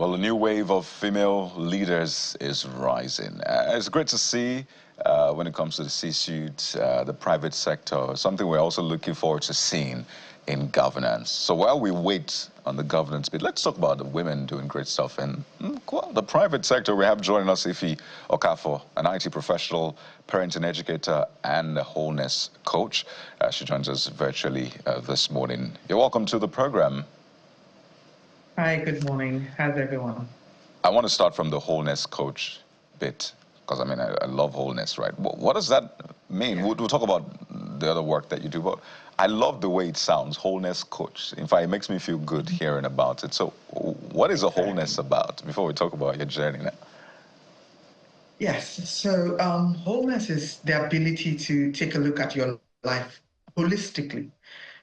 Well, a new wave of female leaders is rising. It's great to see when it comes to the C-suite, the private sector, something we're also looking forward to seeing in governance. So while we wait on the governance bit, let's talk about the women doing great stuff in well, the private sector. We have joining us Ife Okafor, an IT professional, parenting educator, and a wholeness coach. She joins us virtually this morning. You're welcome to the program. Hi, good morning. How's everyone? I want to start from the wholeness coach bit, because I mean, I love wholeness, right? What does that mean? We'll talk about the other work that you do, but I love the way it sounds, wholeness coach. In fact, it makes me feel good hearing about it. So what is a wholeness about, before we talk about your journey now? Yes, so wholeness is the ability to take a look at your life holistically.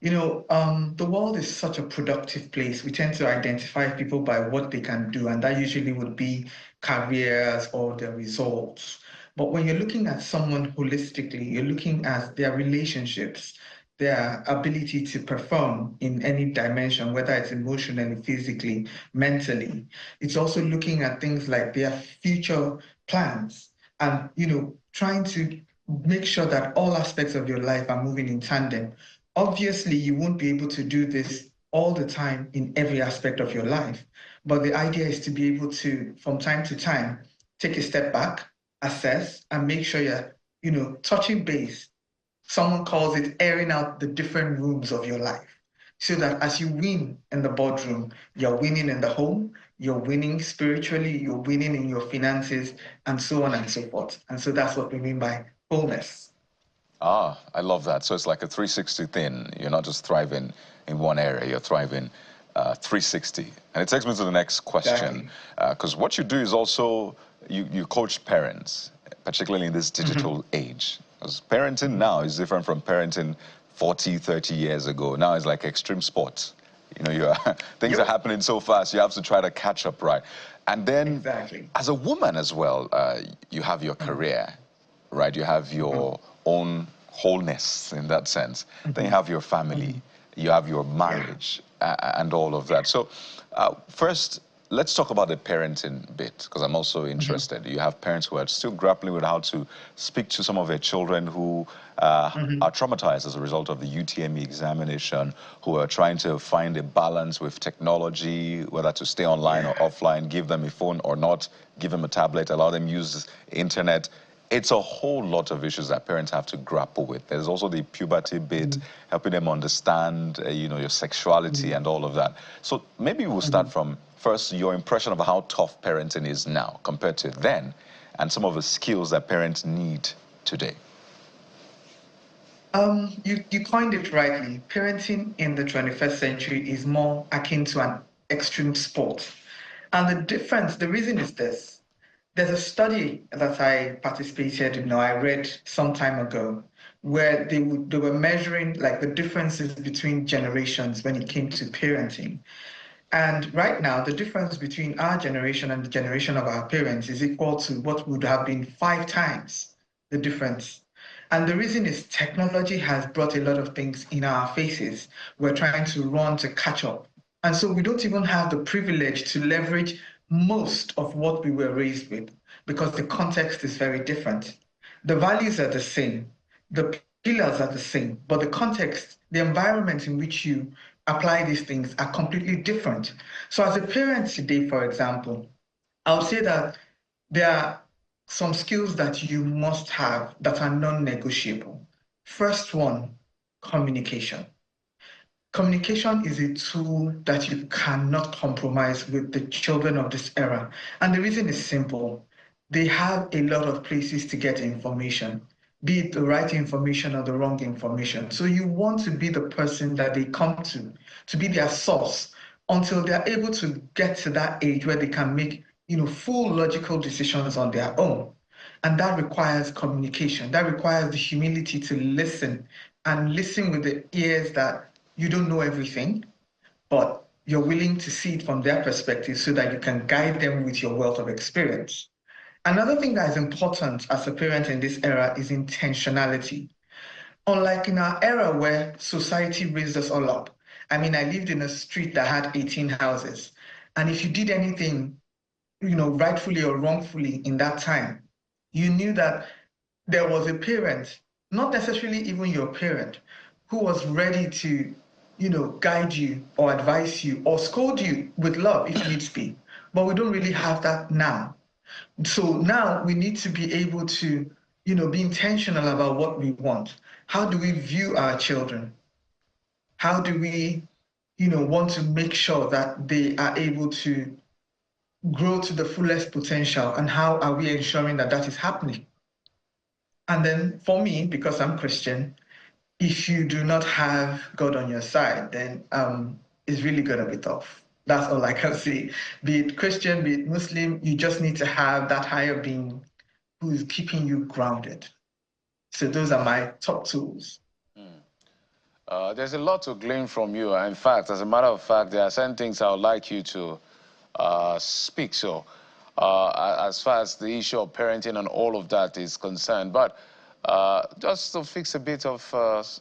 The world is such a productive place. We tend to identify people by what they can do, and that usually would be careers or their results. But when you're looking at someone holistically, you're looking at their relationships, their ability to perform in any dimension, whether it's emotionally, physically, mentally. It's also looking at things like their future plans and, trying to make sure that all aspects of your life are moving in tandem. Obviously, you won't be able to do this all the time in every aspect of your life. But the idea is to be able to, from time to time, take a step back, assess, and make sure you're, touching base. Someone calls it airing out the different rooms of your life. So that as you win in the boardroom, you're winning in the home, you're winning spiritually, you're winning in your finances, and so on and so forth. And so that's what we mean by wholeness. Ah, I love that. So it's like a 360 thing. You're not just thriving in one area, you're thriving 360. And it takes me to the next question, because what you do is also, you coach parents, particularly in this digital age. Because parenting now is different from parenting 40, 30 years ago. Now it's like extreme sports. Things are happening so fast, you have to try to catch up, right? And then, as a woman as well, you have your career, right? You have your own wholeness in that sense. Then you have your family, you have your marriage, and all of that. So first, let's talk about the parenting bit, because I'm also interested. You have parents who are still grappling with how to speak to some of their children who are traumatized as a result of the UTME examination, who are trying to find a balance with technology, whether to stay online or offline, give them a phone or not, give them a tablet, allow them use the internet. It's a whole lot of issues that parents have to grapple with. There's also the puberty bit, helping them understand, your sexuality and all of that. So maybe we'll start from first your impression of how tough parenting is now compared to then, and some of the skills that parents need today. You coined it rightly. Parenting in the 21st century is more akin to an extreme sport. And the reason is this. There's a study that I participated in, I read some time ago, where they were measuring like the differences between generations when it came to parenting. And right now, the difference between our generation and the generation of our parents is equal to what would have been 5 times the difference. And the reason is technology has brought a lot of things in our faces. We're trying to run to catch up. And so we don't even have the privilege to leverage most of what we were raised with because the context is very different. The values are the same, the pillars are the same, but the context, the environment in which you apply these things are completely different. So as a parent today, for example, I would say that there are some skills that you must have that are non-negotiable. First one, communication. Communication is a tool that you cannot compromise with the children of this era. And the reason is simple. They have a lot of places to get information, be it the right information or the wrong information. So you want to be the person that they come to be their source until they're able to get to that age where they can make, full logical decisions on their own. And that requires communication. That requires the humility to listen and listen with the ears that you don't know everything, but you're willing to see it from their perspective so that you can guide them with your wealth of experience. Another thing that is important as a parent in this era is intentionality. Unlike in our era where society raised us all up, I mean, I lived in a street that had 18 houses. And if you did anything, rightfully or wrongfully in that time, you knew that there was a parent, not necessarily even your parent, who was ready to, guide you or advise you or scold you with love if needs be. But we don't really have that now. So now we need to be able to, be intentional about what we want. How do we view our children? How do we, want to make sure that they are able to grow to the fullest potential? And how are we ensuring that that is happening? And then for me, because I'm Christian, if you do not have God on your side, then it's really gonna be tough. That's all I can say. Be it Christian, be it Muslim, you just need to have that higher being who is keeping you grounded. So those are my top tools. There's a lot to glean from you. In fact, as a matter of fact, there are certain things I would like you to speak. So, as far as the issue of parenting and all of that is concerned, but just to fix a bit of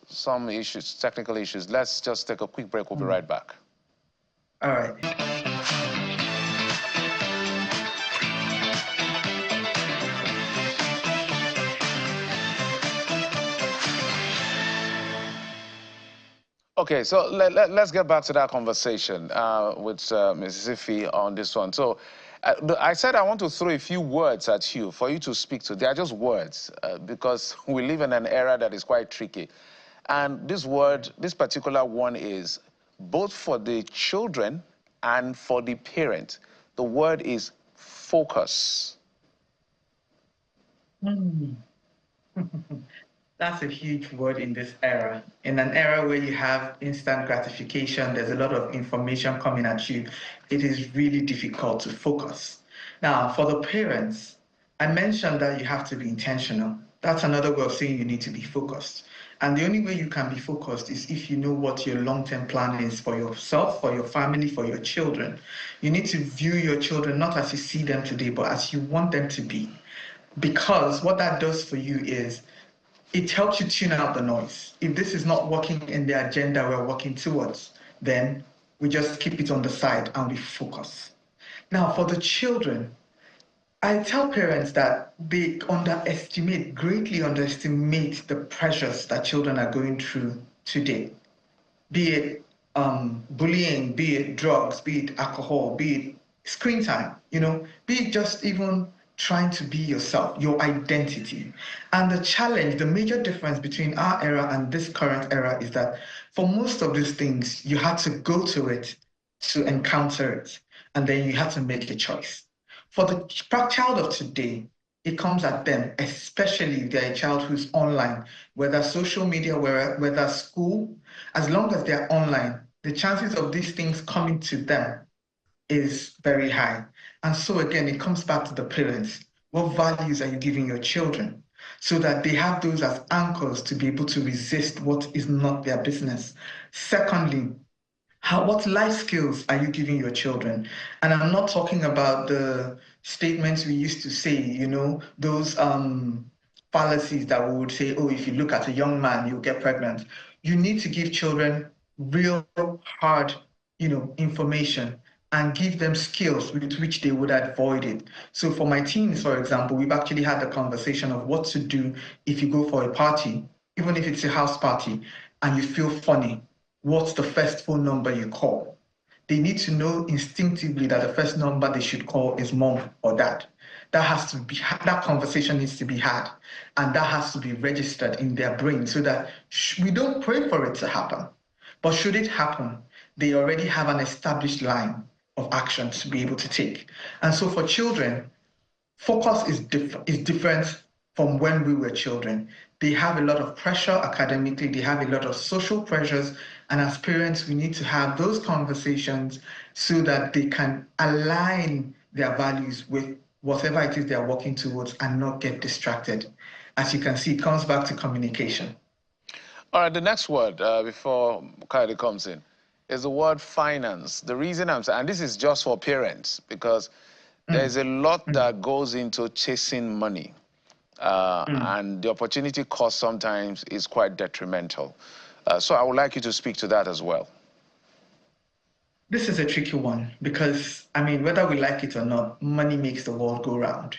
some issues, technical issues, let's just take a quick break. We'll be right back. All right. Okay, so let's get back to that conversation with Mrs. Ife on this one. So I said I want to throw a few words at you for you to speak to. They are just words because we live in an era that is quite tricky. And this particular one is both for the children and for the parent. The word is focus. That's a huge word in this era. In an era where you have instant gratification, there's a lot of information coming at you. It is really difficult to focus. Now, for the parents, I mentioned that you have to be intentional. That's another way of saying you need to be focused. And the only way you can be focused is if you know what your long-term plan is for yourself, for your family, for your children. You need to view your children not as you see them today, but as you want them to be. Because what that does for you is it helps you tune out the noise. If this is not working in the agenda we're working towards, then we just keep it on the side and we focus. Now, for the children, I tell parents that they greatly underestimate the pressures that children are going through today, be it bullying, be it drugs, be it alcohol, be it screen time, be it just even trying to be yourself, your identity. And the challenge, the major difference between our era and this current era is that for most of these things, you had to go to it to encounter it, and then you had to make a choice. For the child of today, it comes at them, especially if they're a child who's online, whether social media, whether school, as long as they're online, the chances of these things coming to them is very high. And so again, it comes back to the parents. What values are you giving your children so that they have those as anchors to be able to resist what is not their business? Secondly, what life skills are you giving your children? And I'm not talking about the statements we used to say, those fallacies that we would say, oh, if you look at a young man, you'll get pregnant. You need to give children real hard, information and give them skills with which they would avoid it. So for my teens, for example, we've actually had the conversation of what to do if you go for a party, even if it's a house party, and you feel funny. What's the first phone number you call? They need to know instinctively that the first number they should call is mom or dad. That conversation needs to be had, and that has to be registered in their brain so that we don't pray for it to happen. But should it happen, they already have an established line of action to be able to take. And so for children, focus is different from when we were children. They have a lot of pressure academically, they have a lot of social pressures, and as parents, we need to have those conversations so that they can align their values with whatever it is they're working towards and not get distracted. As you can see, it comes back to communication. All right, the next word before Kylie comes in is the word finance. The reason I'm saying, and this is just for parents, because there's a lot that goes into chasing money. And the opportunity cost sometimes is quite detrimental. So I would like you to speak to that as well. This is a tricky one because, I mean, whether we like it or not, money makes the world go round.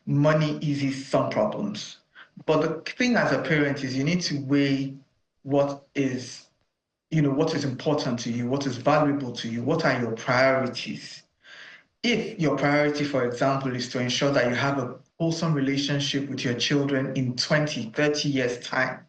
Money eases some problems. But the thing as a parent is you need to weigh what is, what is important to you, what is valuable to you, what are your priorities. If your priority, for example, is to ensure that you have a wholesome relationship with your children in 20, 30 years' time,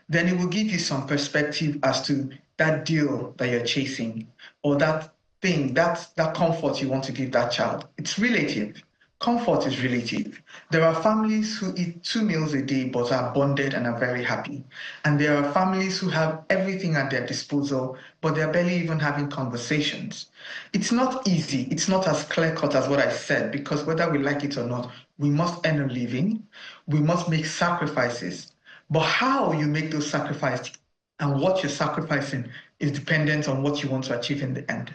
then it will give you some perspective as to that deal that you're chasing or that thing, that comfort you want to give that child. It's relative. Comfort is relative. There are families who eat 2 meals a day but are bonded and are very happy. And there are families who have everything at their disposal, but they're barely even having conversations. It's not easy. It's not as clear cut as what I said, because whether we like it or not, we must earn a living, we must make sacrifices. But how you make those sacrifices and what you're sacrificing is dependent on what you want to achieve in the end.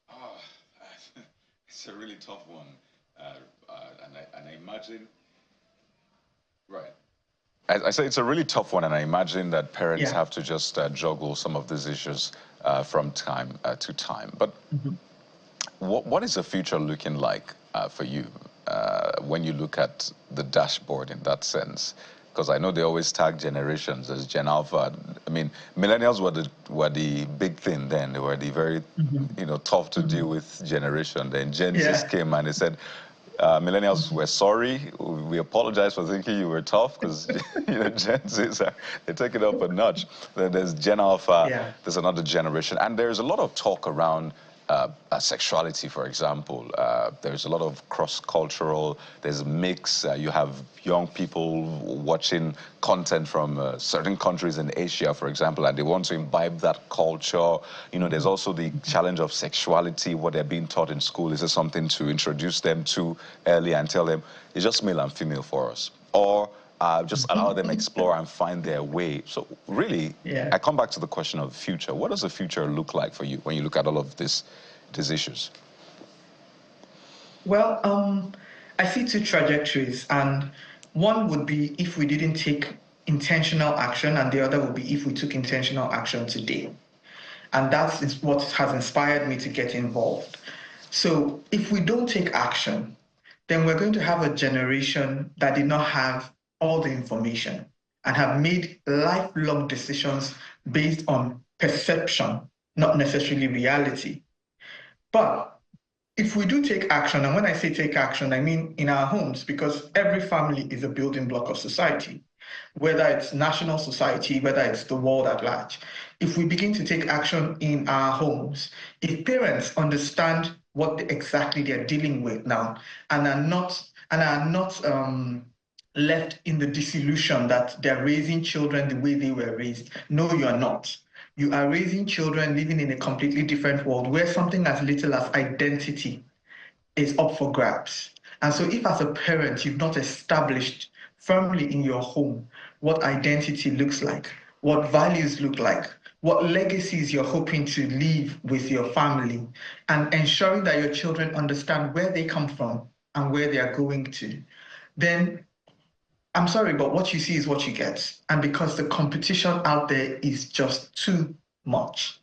Oh, it's a really tough one. And I imagine, right. I say it's a really tough one, and I imagine that parents have to just juggle some of these issues from time to time. But what is the future looking like for you when you look at the dashboard in that sense? Because I know they always tag generations as Gen Alpha. I mean, millennials were the big thing then. They were the very, tough to deal with generation. Then Gen Z came and they said, millennials, we're sorry. We apologize for thinking you were tough, because Gen Zs they take it up a notch. Then there's Gen Alpha. There's another generation, and there's a lot of talk around sexuality, for example. There's a lot of cross-cultural. There's a mix. You have young people watching content from certain countries in Asia, for example, and they want to imbibe that culture. There's also the challenge of sexuality, what they're being taught in school. Is this something to introduce them to early and tell them it's just male and female for us? Or just allow them explore and find their way. So really, I come back to the question of the future. What does the future look like for you when you look at all of these issues? Well, I see two trajectories, and one would be if we didn't take intentional action, and the other would be if we took intentional action today. And that is what has inspired me to get involved. So if we don't take action, then we're going to have a generation that did not have all the information and have made lifelong decisions based on perception, not necessarily reality. But if we do take action, and when I say take action, I mean in our homes, because every family is a building block of society, whether it's national society, whether it's the world at large. If we begin to take action in our homes, if parents understand what exactly they're dealing with now and are not left in the disillusion that they're raising children the way they were raised. No, you are not. You are raising children living in a completely different world where something as little as identity is up for grabs. And so if as a parent you've not established firmly in your home what identity looks like, what values look like, what legacies you're hoping to leave with your family, and ensuring that your children understand where they come from and where they are going to, then I'm sorry, but what you see is what you get. And because the competition out there is just too much.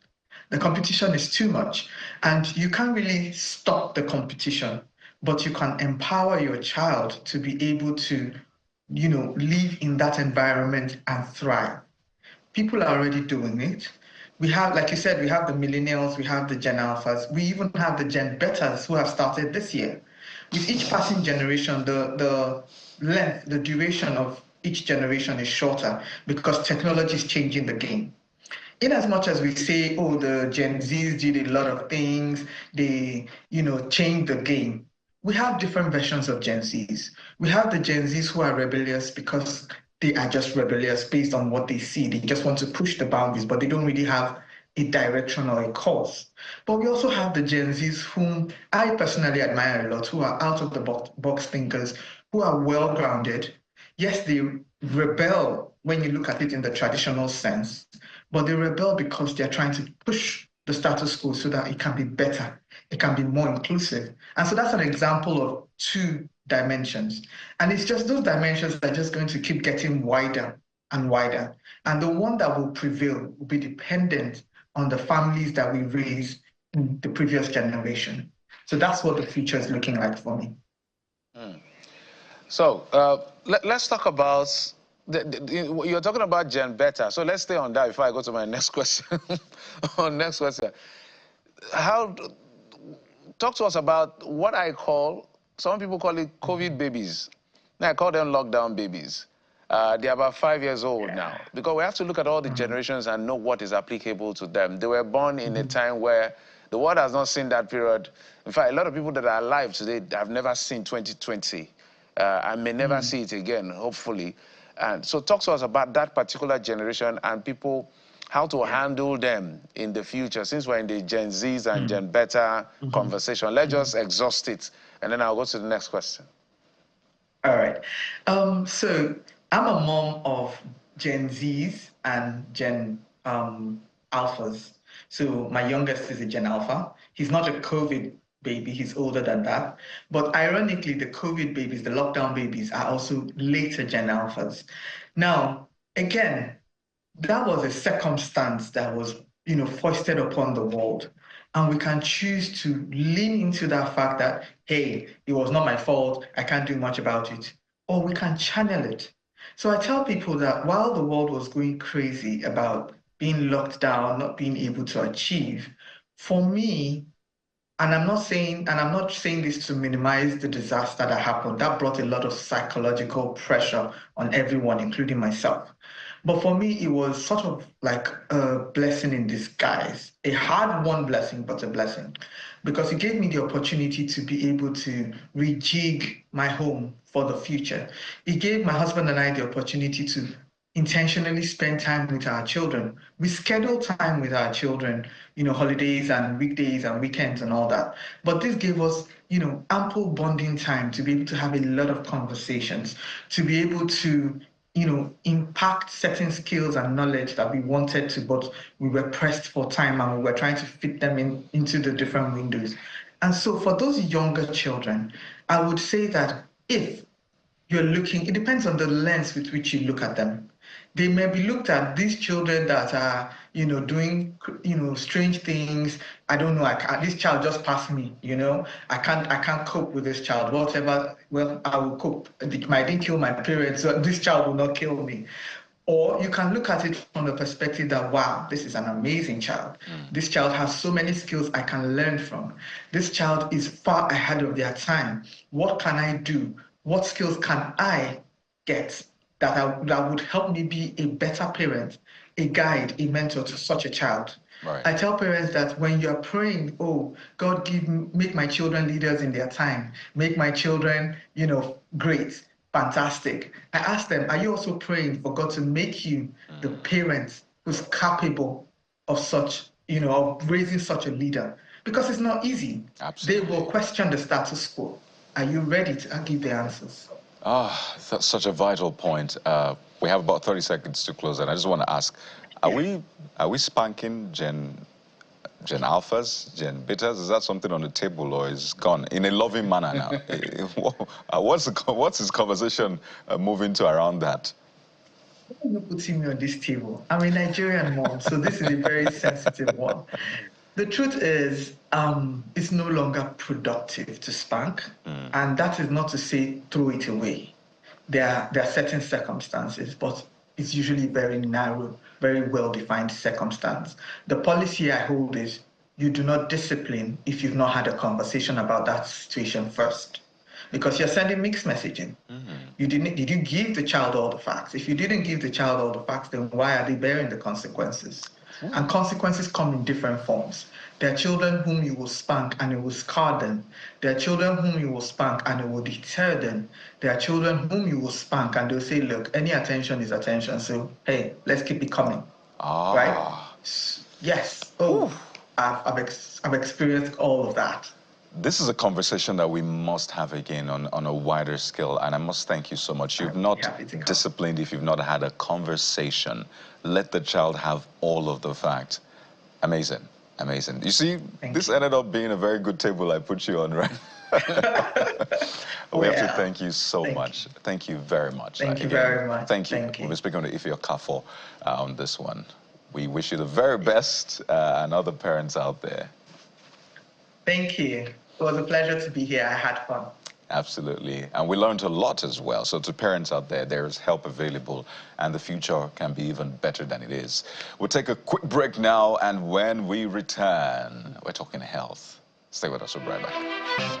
The competition is too much. And you can't really stop the competition, but you can empower your child to be able to, live in that environment and thrive. People are already doing it. We have, like you said, we have the millennials, we have the Gen Alphas, we even have the Gen Betas who have started this year. With each passing generation, the length, the duration of each generation is shorter because technology is changing the game. In as much as we say, oh, the Gen Zs did a lot of things, they, changed the game. We have different versions of Gen Zs. We have the Gen Zs who are rebellious because they are just rebellious based on what they see. They just want to push the boundaries, but they don't really have a direction or a cause. But we also have the Gen Zs whom I personally admire a lot, who are out of the box thinkers, who are well-grounded. Yes, they rebel when you look at it in the traditional sense, but they rebel because they're trying to push the status quo so that it can be better, it can be more inclusive. And so that's an example of two dimensions. And it's just those dimensions that are just going to keep getting wider and wider. And the one that will prevail will be dependent on the families that we raised in the previous generation. So that's what the future is looking like for me. So let's talk about, you're talking about Gen Beta. So let's stay on that before I go to my next question. Next question. Talk to us about what I call, some people call it COVID babies. Now I call them lockdown babies. They're about 5 years old now, because we have to look at all the generations and know what is applicable to them. They were born in a time where the world has not seen that period. In fact, a lot of people that are alive today have never seen 2020 and may never see it again, hopefully. And so talk to us about that particular generation and people, how to handle them in the future. Since we're in the Gen Zs and Gen Beta conversation, let's just exhaust it, and then I'll go to the next question. All right. So I'm a mom of Gen Zs and Gen Alphas. So my youngest is a Gen Alpha. He's not a COVID baby, he's older than that. But ironically, the COVID babies, the lockdown babies, are also later Gen Alphas. Now, again, that was a circumstance that was, foisted upon the world. And we can choose to lean into that fact that, hey, it was not my fault, I can't do much about it. Or we can channel it. So I tell people that while the world was going crazy about being locked down, not being able to achieve, for me, and I'm not saying this to minimize the disaster that happened. That brought a lot of psychological pressure on everyone, including myself. But for me, it was sort of like a blessing in disguise, a hard-won blessing, but a blessing, because it gave me the opportunity to be able to rejig my home for the future. It gave my husband and I the opportunity to intentionally spend time with our children. We schedule time with our children, holidays and weekdays and weekends and all that. But this gave us, ample bonding time to be able to have a lot of conversations, to be able to impact certain skills and knowledge that we wanted to, but we were pressed for time and we were trying to fit them into the different windows. And so for those younger children, I would say that if you're looking, it depends on the lens with which you look at them. They may be looked at, these children that are, doing, strange things. I don't know. This child just passed me. I can't cope with this child. Whatever. Well, I will cope. I didn't kill my parents, so this child will not kill me. Or you can look at it from the perspective that, wow, this is an amazing child. This child has so many skills I can learn from. This child is far ahead of their time. What can I do? What skills can I get that would help me be a better parent, a guide, a mentor to such a child? Right. I tell parents that when you're praying, oh, God, make my children leaders in their time, make my children, great, fantastic. I ask them, are you also praying for God to make you the parent who's capable of such, of raising such a leader? Because it's not easy. Absolutely. They will question the status quo. Are you ready to give the answers? That's such a vital point. We have about 30 seconds to close, and I just want to ask, are we spanking Gen Alphas, Gen Betas? Is that something on the table, or is it gone in a loving manner now? What's his conversation moving to around that? Why are you putting me on this table? I'm a Nigerian mom, so this is a very sensitive one. The truth is, it's no longer productive to spank, and that is not to say throw it away. There are certain circumstances, but it's usually very narrow, very well-defined circumstance. The policy I hold is you do not discipline if you've not had a conversation about that situation first, because you're sending mixed messaging. Did you give the child all the facts? If you didn't give the child all the facts, then why are they bearing the consequences? And consequences come in different forms. There are children whom you will spank and it will scar them. There are children whom you will spank and it will deter them. There are children whom you will spank and they'll say, look, any attention is attention, so hey, let's keep it coming. Right? Yes. Oh, I've experienced all of that. This is a conversation that we must have again on a wider scale, and I must thank you so much. You've not disciplined if you've not had a conversation. Let the child have all of the facts. Amazing, amazing. You see, this ended up being a very good table I put you on, right? We have to thank you so much. Thank you very much. Thank you very much. Thank you. We've been speaking to Ife Okafor on this one. We wish you the very best, and other parents out there. Thank you. It was a pleasure to be here. I had fun. Absolutely. And we learned a lot as well. So to parents out there, there's help available, and the future can be even better than it is. We'll take a quick break now, and when we return, we're talking health. Stay with us. We'll be right back.